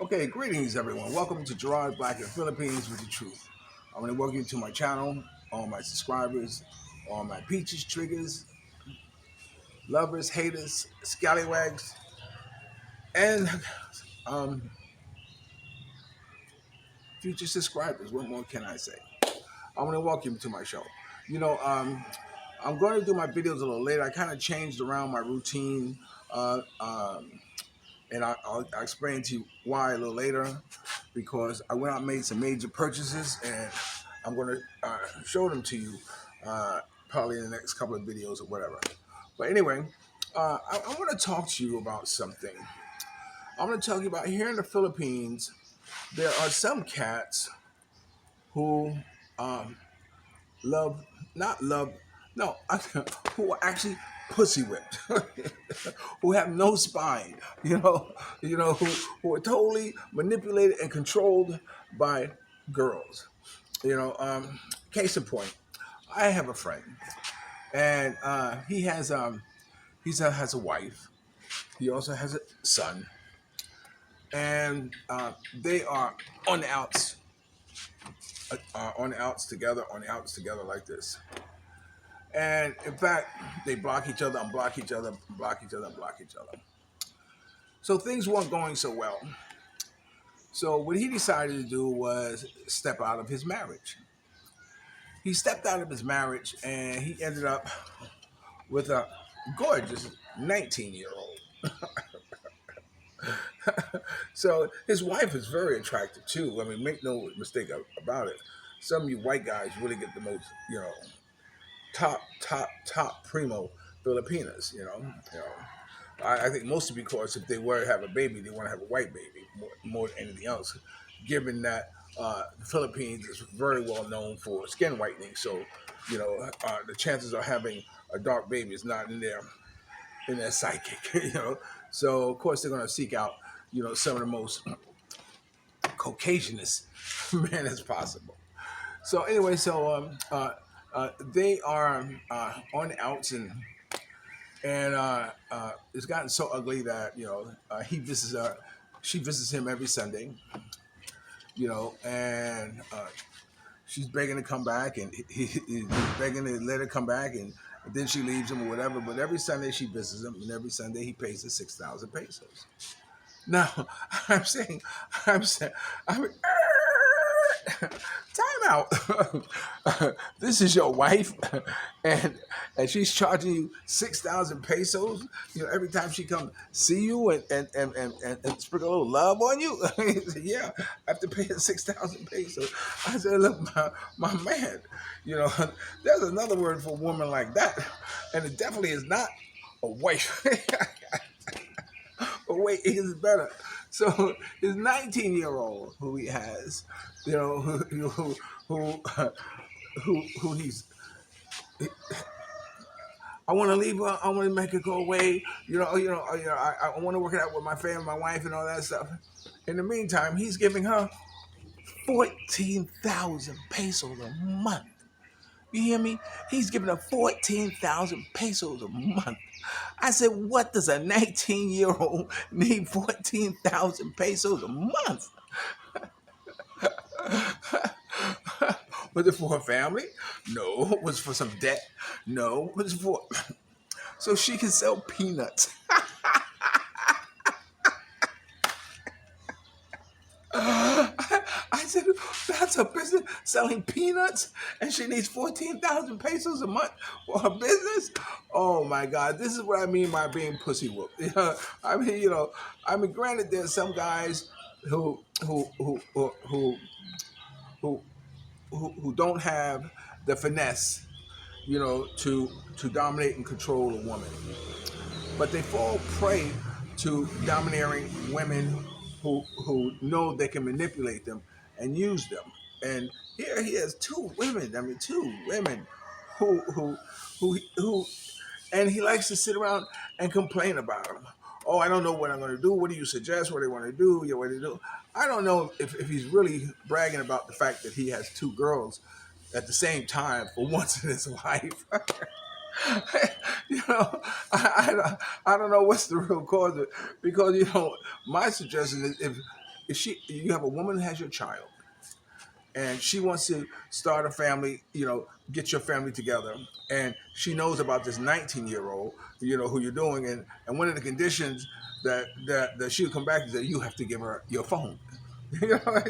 Okay, greetings everyone. Welcome to Gerard Black and Philippines with the Truth. I want to welcome you to my channel, all my subscribers, all my peaches, triggers, lovers, haters, scallywags, and um, future subscribers. What more can I say? I want to welcome you to my show. You know, I'm going to do my videos a little later. I kind of changed around my routine, uh, um, and I'll explain to you why a little later. Because I went out and made some major purchases, and I'm going to show them to you probably in the next couple of videos or whatever. But anyway, I want to talk to you about something. I'm going to talk you about here in the Philippines, there are some cats who um, love, not love, no, who are actually pussy whipped, who have no spine, who are totally manipulated and controlled by girls. Case in point, I have a friend, and he has a wife. He also has a son, and they are on the outs, on the outs together like this. And in fact, they block each other, unblock each other, block each other, unblock each other. So things weren't going so well. So what he decided to do was step out of his marriage. He stepped out of his marriage and he ended up with a gorgeous 19-year-old. So his wife is very attractive too. I mean, make no mistake about it. Some of you white guys really get the most, top primo Filipinas. I think mostly because if they were to have a baby, they want to have a white baby more than anything else. Given that the Philippines is very well known for skin whitening, so the chances of having a dark baby is not in their psychic. So of course they're going to seek out some of the most Caucasianist men as possible. So anyway, they are on the outs, and it's gotten so ugly that he visits her, she visits him every Sunday, and she's begging to come back, and he's begging to let her come back, and then she leaves him or whatever. But every Sunday she visits him, and every Sunday he pays her 6,000 pesos. Now, I'm saying, I'm saying, I'm time out. This is your wife, and she's charging you 6,000 pesos. Every time she comes see you and sprinkle a little love on you. He said, yeah, I have to pay her 6,000 pesos. I said, look, my man, there's another word for a woman like that, and it definitely is not a wife. But wait, it is better. So his 19-year-old who he has, who he's. I want to leave her. I want to make her go away. I want to work it out with my family, my wife, and all that stuff. In the meantime, he's giving her 14,000 pesos a month. You hear me? He's giving her 14,000 pesos a month. I said, what does a 19-year-old need 14,000 pesos a month? Was it for her family? No. Was it for some debt? No. Was it for so she can sell peanuts? I said, that's her business, selling peanuts, and she needs 14,000 pesos a month for her business. Oh my God, this is what I mean by being pussy whooped. Granted, there's some guys who who who who who who, who don't have the finesse, to dominate and control a woman, but they fall prey to domineering women who know they can manipulate them and use them. And here he has two women. I mean, two women who and he likes to sit around and complain about them. Oh, I don't know what I'm going to do. What do you suggest? What do you want to do? Yeah, what do you do? I don't know if he's really bragging about the fact that he has two girls at the same time for once in his life. you know, I don't know what's the real cause of it, because my suggestion is if you have a woman who has your child, and she wants to start a family, get your family together, and she knows about this 19-year-old, who you're doing, and one of the conditions that she'll come back is that you have to give her your phone. You know,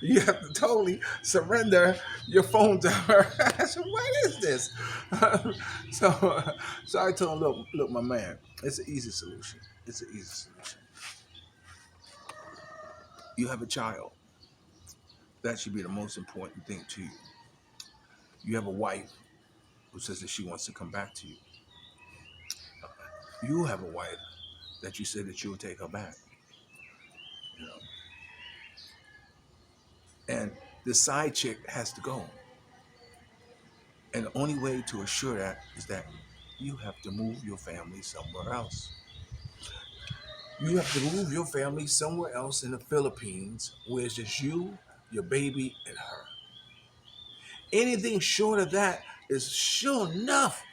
you have to totally surrender your phone to her. I said, "What is this?" so, so I told him, "Look, my man, it's an easy solution. It's an easy solution. You have a child. That should be the most important thing to you. You have a wife who says that she wants to come back to you. You have a wife that you said that you will take her back. You know, and the side chick has to go. And the only way to assure that is that you have to move your family somewhere else. You have to move your family somewhere else in the Philippines where it's just you, your baby, and her. Anything short of that is sure enough,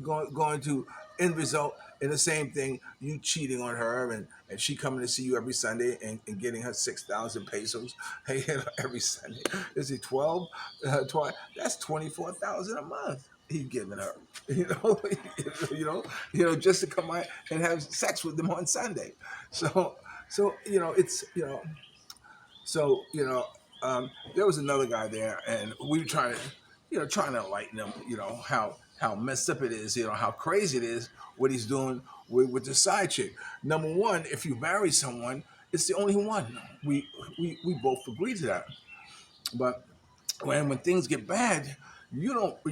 going to end result in the same thing, you cheating on her, and she coming to see you every Sunday and getting her 6,000 pesos hey, every Sunday. Is it 12? 12? That's 24,000 a month he's giving her. You know, you know, just to come out and have sex with them on Sunday. So, it's so there was another guy there, and we were trying to, trying to enlighten him. How messed up it is. How crazy it is what he's doing with the side chick. Number one, if you marry someone, it's the only one. We both agree to that. But when things get bad, you don't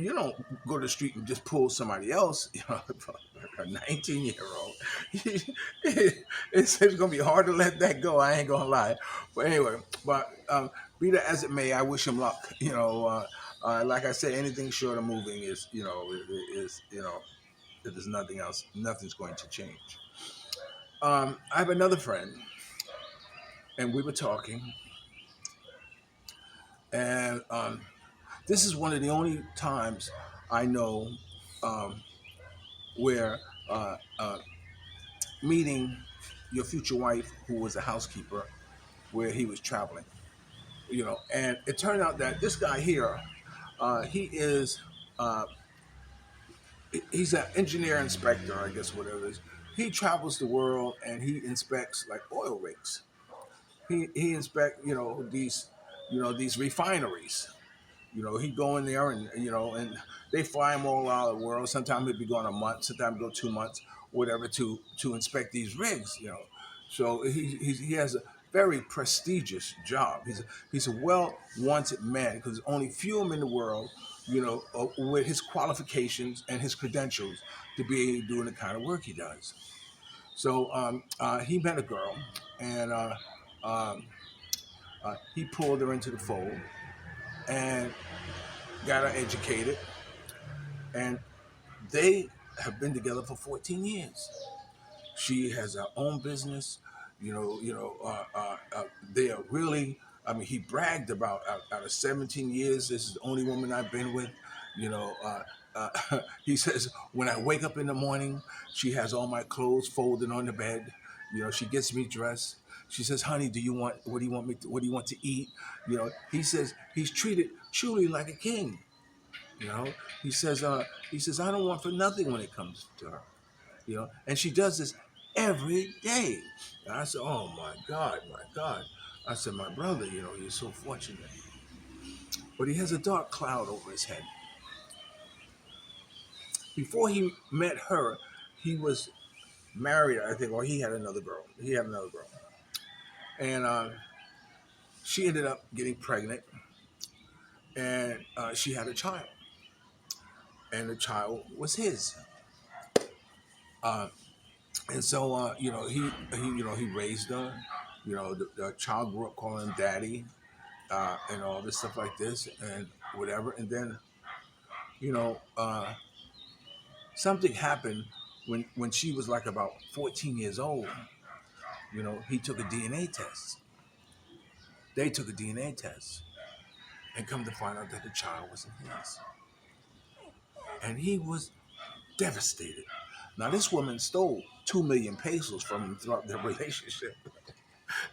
go to the street and just pull somebody else. A 19-year-old. It's gonna be hard to let that go. I ain't gonna lie. But anyway, be that as it may, I wish him luck. Like I said, anything short of moving is if there's nothing else, nothing's going to change. I have another friend, and we were talking, and this is one of the only times I know um, where meeting your future wife, who was a housekeeper, where he was traveling, and it turned out that this guy here, he is, uh, he's an engineer inspector, I guess, whatever it is. He travels the world and he inspects like oil rigs. He inspect, these refineries. He'd go in there and they fly him all out of the world. Sometimes he'd be gone a month, sometimes go 2 months, whatever, to inspect these rigs. So he has a very prestigious job. He's a well wanted man because there's only few of them in the world, with his qualifications and his credentials to be doing the kind of work he does. So he met a girl, and um, he pulled her into the fold and got her educated, and they have been together for 14 years. She has her own business. They are really. I mean, he bragged about out of 17 years, this is the only woman I've been with. You know, he says when I wake up in the morning, she has all my clothes folded on the bed. She gets me dressed. She says, "Honey, what do you want what do you want to eat?" He says he's treated truly like a king. You know, he says, I don't want for nothing when it comes to her. And she does this every day. And I said, oh my God, my God. I said, my brother, you're so fortunate. But he has a dark cloud over his head. Before he met her, he was married, I think, or he had another girl. And she ended up getting pregnant, and she had a child. And the child was his. Uh, And so, he raised her. The child grew up calling him daddy, and all this stuff like this, and whatever. And then, you know, uh, something happened when she was like about 14 years old. He took a DNA test. They took a DNA test, and come to find out that the child wasn't his, and he was devastated. Now, this woman stole 2 million pesos from him throughout their relationship.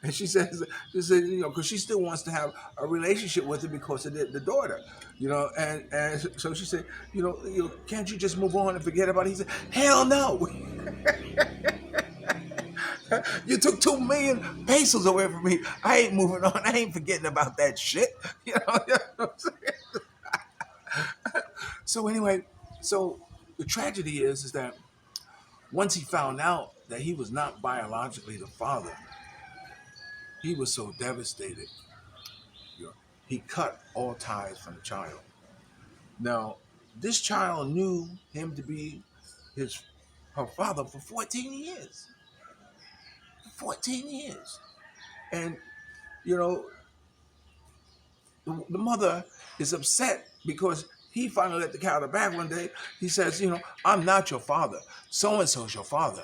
And she said, you know, because she still wants to have a relationship with him because of the daughter, you know. And so she said, you know, can't you just move on and forget about it? He said, hell no. You took 2 million pesos away from me. I ain't moving on. I ain't forgetting about that shit. You know, you know what I'm saying? So anyway, so the tragedy is that once he found out that he was not biologically the father, he was so devastated. You know, he cut all ties from the child. Now, this child knew him to be his her father for 14 years. 14 years. And you know, the mother is upset because he finally let the cat out of the bag one day. He says, you know, I'm not your father. So and so is your father.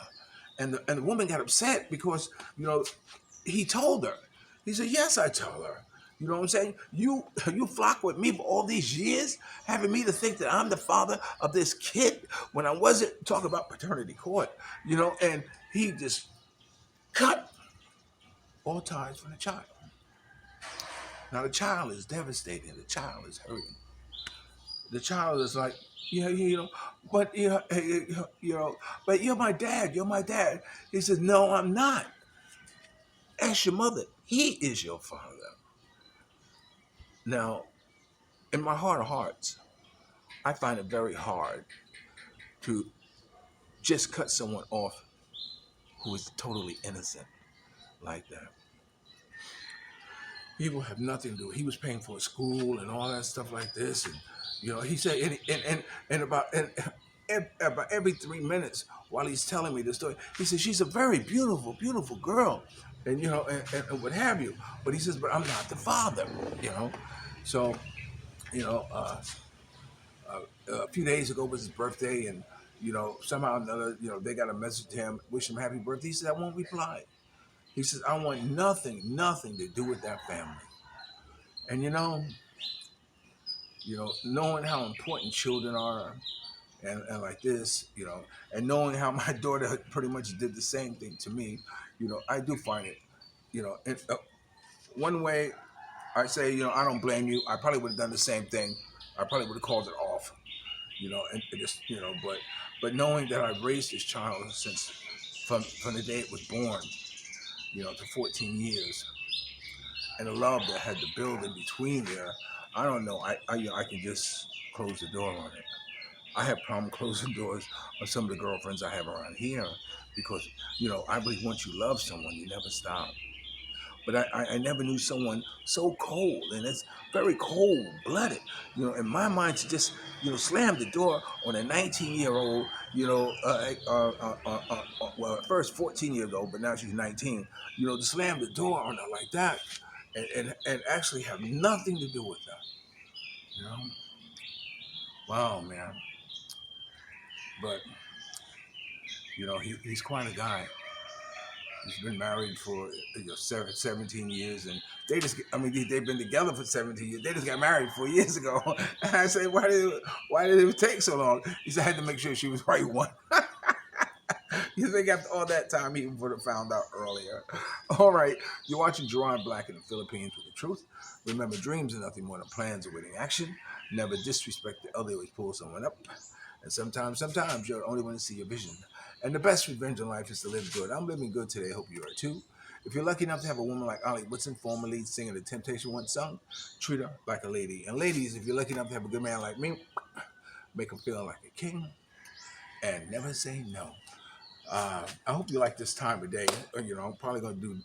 And the woman got upset because, you know, he told her. He said, yes, I told her. You know what I'm saying? You flock with me for all these years, having me to think that I'm the father of this kid when I wasn't talking about paternity court, you know, and he just cut all ties from the child. Now the child is devastated. The child is hurting. The child is like, yeah, you know, but you know, but you're my dad. You're my dad. He says, no, I'm not. Ask your mother. He is your father. Now, in my heart of hearts, I find it very hard to just cut someone off who is totally innocent like that. People have nothing to do. He was paying for school and all that stuff like this, and you know, he said, and about every 3 minutes while he's telling me the story, he says she's a very beautiful, beautiful girl, and you know, and what have you. But he says, but I'm not the father, you know. So, you know, a few days ago was his birthday, and you know, somehow or another, you know, they got a message to him, wish him happy birthday. He said, I won't reply. He says, I want nothing to do with that family. And knowing how important children are, and like this, you know, and knowing how my daughter pretty much did the same thing to me, you know, I do find it, you know, one way I say, you know, I don't blame you. I probably would have done the same thing. I probably would have called it off, you know, and just, you know, but knowing that I've raised this child since from the day it was born, you know, to 14 years, and the love that had to build in between there, I don't know. You know, I can just close the door on it. I have problem closing doors on some of the girlfriends I have around here because, you know, I believe once you love someone, you never stop. But I never knew someone so cold, and it's very cold-blooded, you know, in my mind to just, you know, slam the door on a 19-year-old, you know, well, at first 14 years old, but now she's 19, you know, to slam the door on her like that and actually have nothing to do with that, you know? Wow, man. But, you know, he's quite a guy. He's been married for 17 years, and they've been together for 17 years. They just got married 4 years ago. And I say, why did it take so long? He said, I had to make sure she was the right one. You think after all that time, he would have found out earlier. All right, you're watching Gerard Black in the Philippines with the truth. Remember, dreams are nothing more than plans awaiting action. Never disrespect the other, always pull someone up. And sometimes you're the only one to see your vision. And the best revenge in life is to live good. I'm living good today. I hope you are too. If you're lucky enough to have a woman like Ali Woodson, former lead singer of the Temptation One song, treat her like a lady. And ladies, if you're lucky enough to have a good man like me, make him feel like a king and never say no. I hope you like this time of day. You know, I'm probably going to do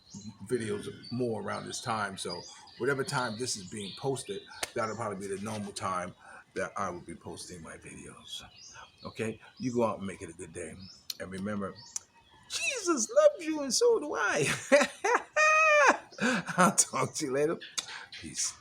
videos more around this time. So whatever time this is being posted, that'll probably be the normal time that I will be posting my videos. Okay? You go out and make it a good day. And remember, Jesus loves you and so do I. I'll talk to you later. Peace.